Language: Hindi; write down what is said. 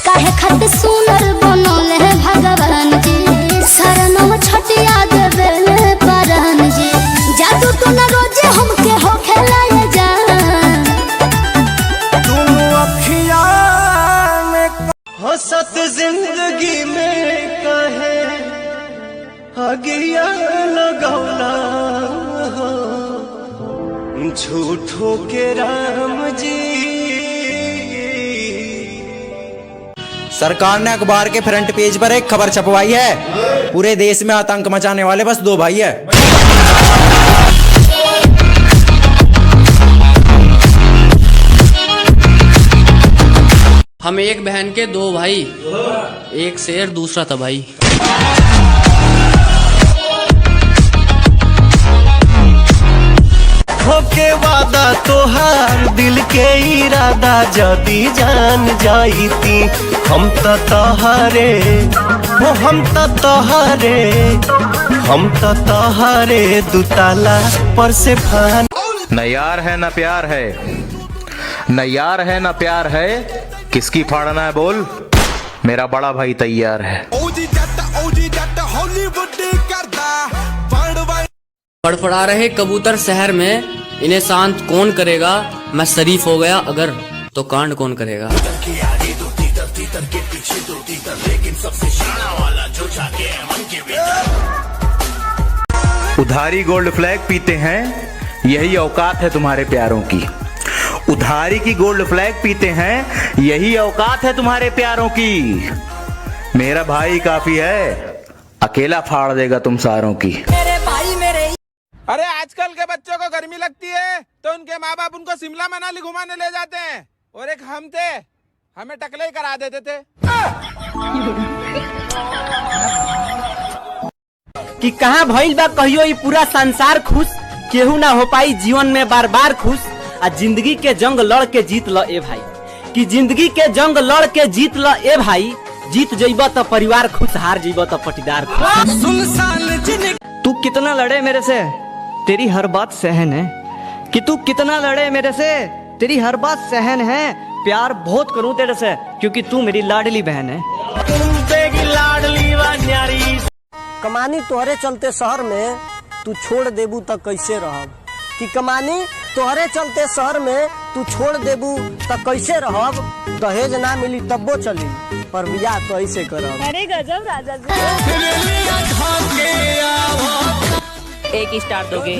काहे खत सुनर बनल है भगवान जी, शरणम छटिया देवे परान जी। जादू तो न रोजे हमके हो खेलाए जान, तुम अखिया में हंसत जिंदगी में कहे अगिया लगौला हो, झूठो के राम जी। सरकार ने अखबार के फ्रंट पेज पर एक खबर छपवाई है, पूरे देश में आतंक मचाने वाले बस 2 भाई है। हम एक बहन के 2 भाई, एक शेर दूसरा तबाही। होके वादा तोहार दिल के इरादा जदी जान जाईती, हम त तोहरे हो, हम त तोहरे, हम त तोहरे दुताला पर से फान। न यार है न प्यार है, न यार है न प्यार है, किसकी फाड़ना है बोल, मेरा बड़ा भाई तैयार है। फड़फड़ा रहे कबूतर शहर में, इन्हें शांत कौन करेगा। मैं शरीफ हो गया अगर तो कांड कौन करेगा। उधारी गोल्ड फ्लैग पीते हैं, यही औकात है तुम्हारे प्यारों की। उधारी की गोल्ड फ्लैग पीते हैं, यही औकात है तुम्हारे प्यारों की। मेरा भाई काफी है, अकेला फाड़ देगा तुम सारों की। अरे आजकल के बच्चों को गर्मी लगती है तो उनके माँ बाप उनको शिमला मनाली घुमाने ले जाते हैं, और एक हम थे, हमें टकले ही करा देते थे। कि कहाँ भइल बा कहियो ई पूरा संसार खुश, केहू ना हो पाई जीवन में बार बार खुश। आ जिंदगी के जंग लड़ के जीत ल ए भाई, कि जिंदगी के जंग लड़ के जीत ल ए भाई। जीत जइबा तो परिवार खुश, हार जइबा तो पटीदार खुश। तू कितना लड़े मेरे से तेरी हर बात सहन है, कि तू कितना लड़े मेरे से तेरी हर बात सहन है। प्यार बहुत करूं तेरे से क्योंकि तू मेरी लाडली बहन है। कमानी तोहरे चलते शहर में तू छोड़ देबू तो कैसे रहब, कि कमानी तोहरे चलते शहर में तू छोड़ देबू तो कैसे रहब। दहेज ना मिली तब्बो चली, पर बियाह तो ऐसे करब। अरे गजब राजा जी। 1 स्टार दोगे।